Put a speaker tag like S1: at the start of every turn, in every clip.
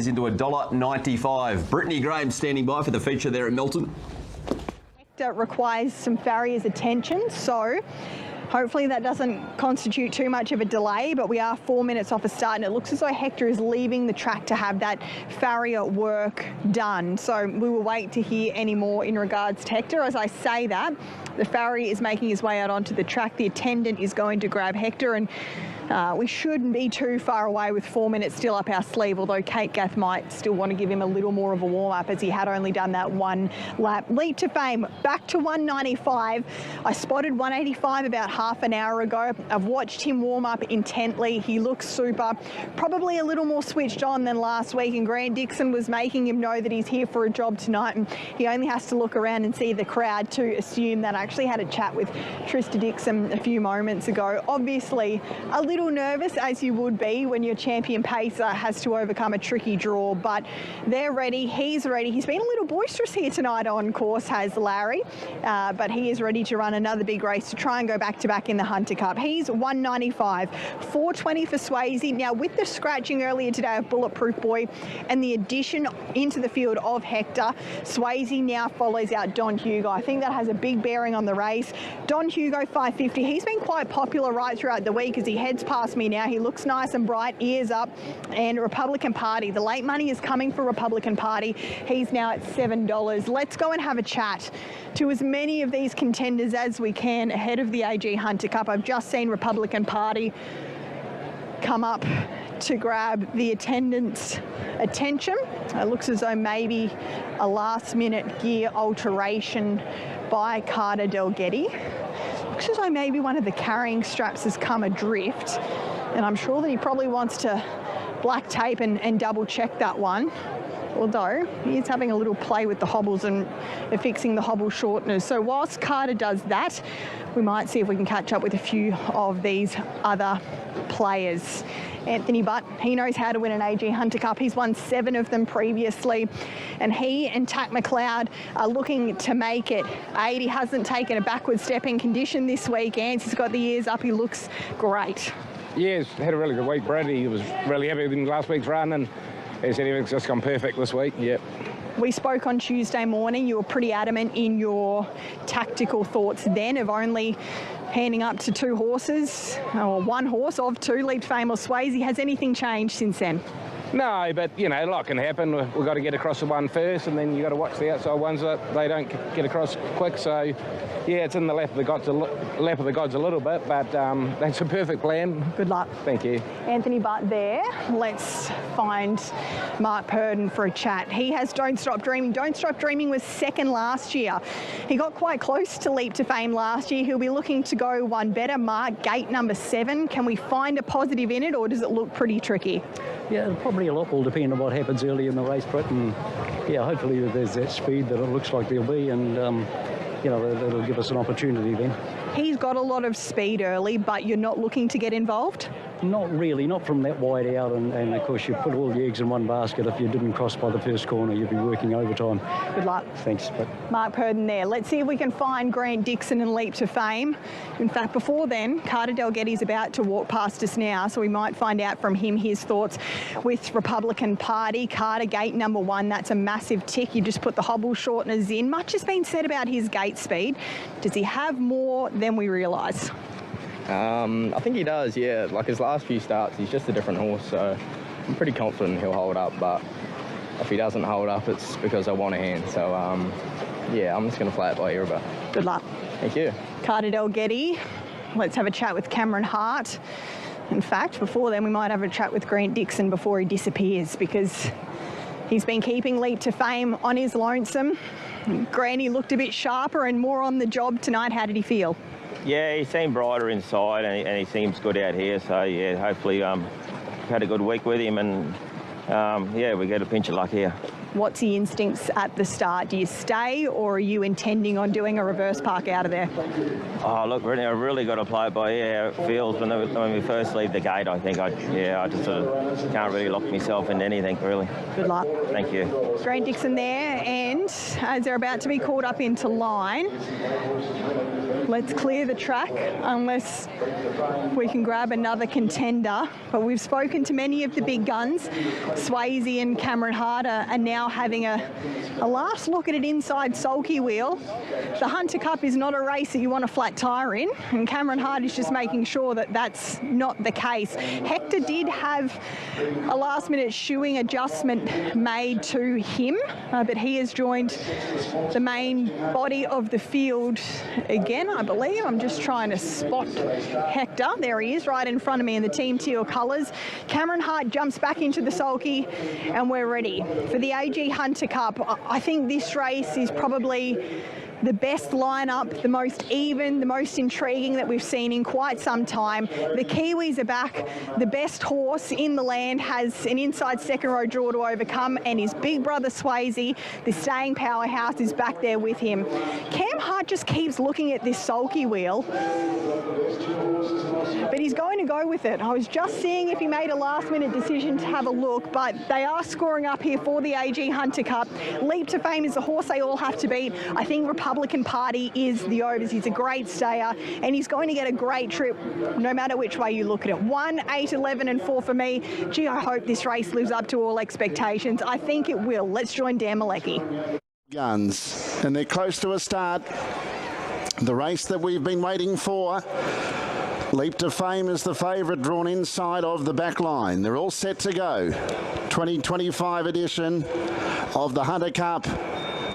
S1: these into $1.95. Brittany Graham standing by for the feature there at Melton.
S2: Hector requires some farrier's attention, so hopefully that doesn't constitute too much of a delay, but we are 4 minutes off a start and it looks as though Hector is leaving the track to have that farrier work done. So we will wait to hear any more in regards to Hector. As I say that, the farrier is making his way out onto the track. The attendant is going to grab Hector, and we shouldn't be too far away with 4 minutes still up our sleeve, although Kate Gath might still want to give him a little more of a warm-up as he had only done that one lap. Leap to Fame, back to 195. I spotted 185 about half an hour ago. I've watched him warm up intently. He looks super, probably a little more switched on than last week, and Grant Dixon was making him know that he's here for a job tonight, and he only has to look around and see the crowd to assume that. I actually had a chat with Trista Dixon a few moments ago. Obviously, a little nervous, as you would be when your champion pacer has to overcome a tricky draw, but they're ready. He's ready. He's been a little boisterous here tonight on course, has Larry, but he is ready to run another big race to try and go back-to-back in the Hunter Cup. He's 195, 420 for Swayze. Now, with the scratching earlier today of Bulletproof Boy and the addition into the field of Hector, Swayze now follows out Don Hugo. I think that has a big bearing on the race. Don Hugo, 550. He's been quite popular right throughout the week as he heads past me now. He looks nice and bright, ears up. And Republican Party, the late money is coming for Republican Party. He's now at $7. Let's go and have a chat to as many of these contenders as we can ahead of the AG Hunter Cup. I've just seen Republican Party come up to grab the attendant's attention. It looks as though maybe a last-minute gear alteration by Carter Delgetti. Looks as though maybe one of the carrying straps has come adrift, and I'm sure that he probably wants to black tape and double check that one, although he is having a little play with the hobbles and fixing the hobble shorteners. So whilst Carter does that, we might see if we can catch up with a few of these other players. Anthony Butt, he knows how to win an AG Hunter Cup. He's won 7 of them previously, and he and Tack McLeod are looking to make it 8. He hasn't taken a backward step in condition this week. He's got the ears up. He looks great.
S3: Yeah, he's had a really good week, Brad. He was really happy with last week's run, and he said everything's just gone perfect this week. Yep.
S2: We spoke on Tuesday morning. You were pretty adamant in your tactical thoughts then of only handing up to 2 horses, or 1 horse of 2, Leap to Fame or Swayze. Has anything changed since then?
S3: No, but, you know, a lot can happen. We've got to get across the one first, and then you've got to watch the outside ones that they don't get across quick. So, yeah, it's in the lap of the gods a little bit, but that's a perfect plan.
S2: Good luck.
S3: Thank you.
S2: Anthony Butt there. Let's find Mark Purdon for a chat. He has Don't Stop Dreaming. Don't Stop Dreaming was second last year. He got quite close to Leap to Fame last year. He'll be looking to go one better. Mark, gate number 7. Can we find a positive in it, or does it look pretty tricky?
S4: Yeah, probably a lot will depend on what happens early in the race, Britt, and yeah, hopefully there's that speed that it looks like there'll be, and you know, that'll give us an opportunity then.
S2: He's got a lot of speed early, but you're not looking to get involved?
S4: Not really, not from that wide out, and of course you put all the eggs in one basket. If you didn't cross by the first corner, you'd be working overtime. Good luck. Thanks. But
S2: Mark Purdon there. Let's see if we can find Grant Dixon and Leap to Fame. In fact, before then, Carter Delgetti's about to walk past us now, so we might find out from him his thoughts with Republican Party. Carter, gate number 1, that's a massive tick. You just put the hobble shorteners in. Much has been said about his gate speed. Does he have more than we realise?
S5: I think he does, yeah. Like his last few starts, he's just a different horse, so I'm pretty confident he'll hold up, but if he doesn't hold up, it's because I want a hand. So, yeah, I'm just going to play it by ear a bit.
S2: Good luck.
S5: Thank you.
S2: Carter Delgetti. Let's have a chat with Cameron Hart. In fact, before then, we might have a chat with Grant Dixon before he disappears, because he's been keeping Leap to Fame on his lonesome. Granny looked a bit sharper and more on the job tonight. How did he feel?
S6: Yeah, he seemed brighter inside, and he seems good out here. So, yeah, hopefully had a good week with him, and, yeah, we get a pinch of luck here.
S2: What's the instincts at the start? Do you stay, or are you intending on doing a reverse park out of there?
S6: Oh, look, I've really got to play it by ear how it feels when we first leave the gate. I think I just sort of can't really lock myself into anything, really.
S2: Good luck.
S6: Thank you.
S2: Grant Dixon there, and as they're about to be called up into line, let's clear the track unless we can grab another contender. But we've spoken to many of the big guns. Swayze and Cameron Hart are now having a last look at it inside sulky wheel. The Hunter Cup is not a race that you want a flat tyre in, and Cameron Hart is just making sure that that's not the case. Hector did have a last-minute shoeing adjustment made to him, but he has joined the main body of the field again, I believe. I'm just trying to spot Hector. There he is, right in front of me in the Team Teal colours. Cameron Hart jumps back into the sulky, and we're ready for the AG Hunter Cup. I think this race is probably the best lineup, the most even, the most intriguing that we've seen in quite some time. The Kiwis are back. The best horse in the land has an inside second row draw to overcome, and his big brother Swayze, the staying powerhouse, is back there with him. Cam Hart just keeps looking at this sulky wheel, but he's going to go with it. I was just seeing if he made a last-minute decision to have a look, but they are scoring up here for the AG Hunter Cup. Leap to Fame is the horse they all have to beat. I think Republican Party is the overs. He's a great stayer, and he's going to get a great trip no matter which way you look at it. 1, 8, 11 and 4 for me. Gee, I hope this race lives up to all expectations. I think it will. Let's join Dan Malecki.
S7: Guns, and they're close to a start. The race that we've been waiting for. Leap to Fame is the favourite, drawn inside of the back line. They're all set to go. 2025 edition of the Hunter Cup.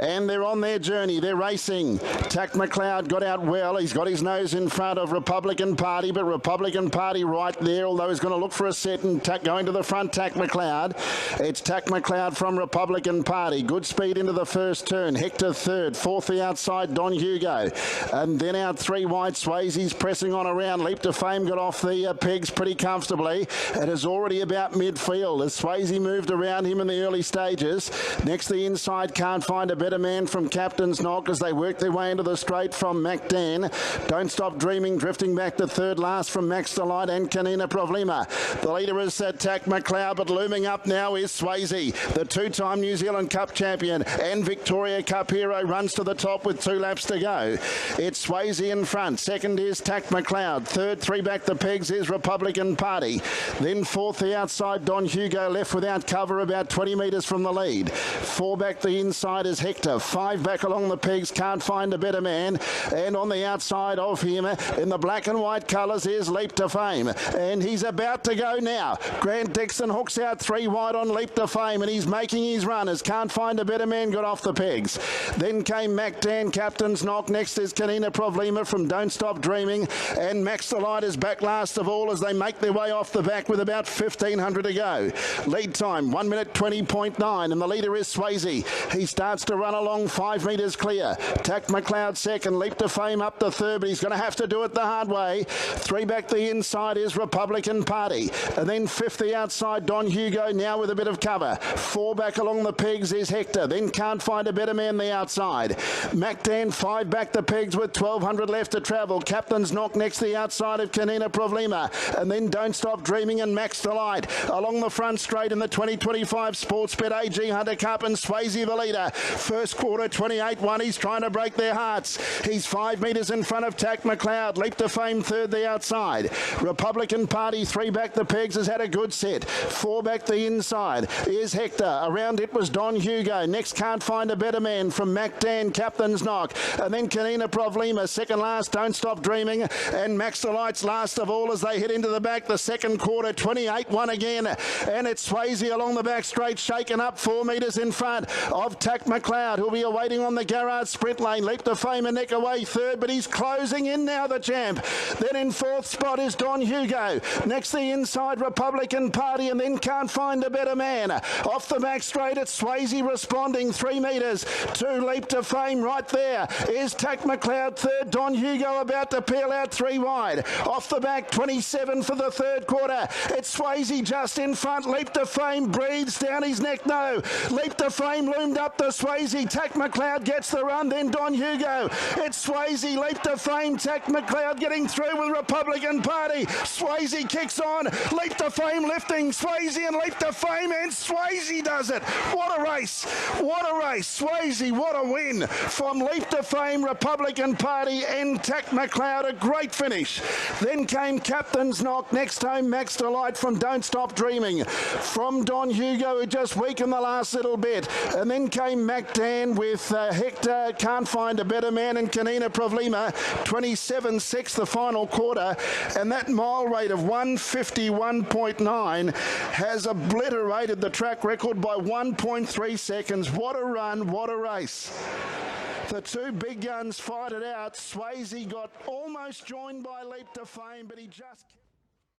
S7: And they're on their journey. They're racing. Tack McLeod got out well. He's got his nose in front of Republican Party, but Republican Party right there, although he's going to look for a set, and Tack going to the front, Tack McLeod. It's Tack McLeod from Republican Party. Good speed into the first turn. Hector third. Fourth the outside, Don Hugo. And then out 3 wide. Swayze's pressing on around. Leap to Fame got off the pegs pretty comfortably. It is already about midfield as Swayze moved around him in the early stages. Next the inside, can't find a better man from Captain's Knock as they work their way into the straight from MacDan. Don't Stop Dreaming drifting back to third last from Max Delight and Canina Problema. The leader is Tack McLeod, but looming up now is Swayze, the 2-time New Zealand Cup champion and Victoria Cup hero, runs to the top with 2 laps to go. It's Swayze in front. Second is Tack McLeod. Third, 3 back the pegs is Republican Party. Then fourth the outside, Don Hugo left without cover about 20 metres from the lead. 4 back the inside is Hector. 5 back along the pegs, can't find a better man. And on the outside of him, in the black and white colours, is Leap to Fame. And he's about to go now. Grant Dixon hooks out 3 wide on Leap to Fame, and he's making his runners. Can't find a better man, got off the pegs. Then came MacDan, Captain's Knock. Next is Canina Problema from Don't Stop Dreaming. And Max Delight is back last of all as they make their way off the back with about 1,500 to go. Lead time, 1 minute 20.9, and the leader is Swayze. He starts to run along 5 metres clear. Tack McLeod second. Leap to Fame up to third, but he's going to have to do it the hard way. 3 back the inside is Republican Party. And then 5th the outside, Don Hugo, now with a bit of cover. 4 back along the pegs is Hector. Then Can't Find a Better Man the outside. MacDan 5 back the pegs with 1,200 left to travel. Captain's Knock next the outside of Canina Problema. And then Don't Stop Dreaming and Max Delight. Along the front straight in the 2025 Sportsbet AG Hunter Cup, and Swayze the leader. First quarter 28-1. He's trying to break their hearts. He's 5 metres in front of Tack McLeod. Leap to Fame third the outside. Republican Party 3 back the pegs has had a good set. 4 back the inside is Hector. Around it was Don Hugo. Next Can't Find a Better Man from MacDan, Captain's Knock. And then Canina Problema second last, Don't Stop Dreaming. And Max Delight's last of all as they head into the back. The second quarter 28-1 again. And it's Swayze along the back straight, shaken up 4 metres in front of Tack McLeod, who'll be awaiting on the Garrard sprint lane. Leap to Fame a neck away third, but he's closing in now, the champ. Then in 4th spot is Don Hugo. Next the inside Republican Party, and then Can't Find a Better Man. Off the back straight, it's Swayze responding 3 metres to Leap to Fame. Right there is Tack McLeod third. Don Hugo about to peel out 3 wide. Off the back 27 for the third quarter. It's Swayze just in front. Leap to Fame breathes down his neck. No, Leap to Fame loomed up to Swayze Swayze, Tack McLeod gets the run, then Don Hugo. It's Swayze, Leap to Fame, Tack McLeod getting through with Republican Party. Swayze kicks on, Leap to Fame lifting, Swayze and Leap to Fame, and Swayze does it. What a race, what a race. Swayze, what a win from Leap to Fame, Republican Party and Tack McLeod. A great finish. Then came Captain's Knock, next home Max Delight from Don't Stop Dreaming. From Don Hugo, who just weakened the last little bit. And then came Mac Dan with Hector, Can't Find a Better Man, and Kanina Problema, 27.6 the final quarter. And that mile rate of 1:51.9 has obliterated the track record by 1.3 seconds. What a run, what a race. The two big guns fight it out. Swayze got almost joined by Leap to Fame, but he just...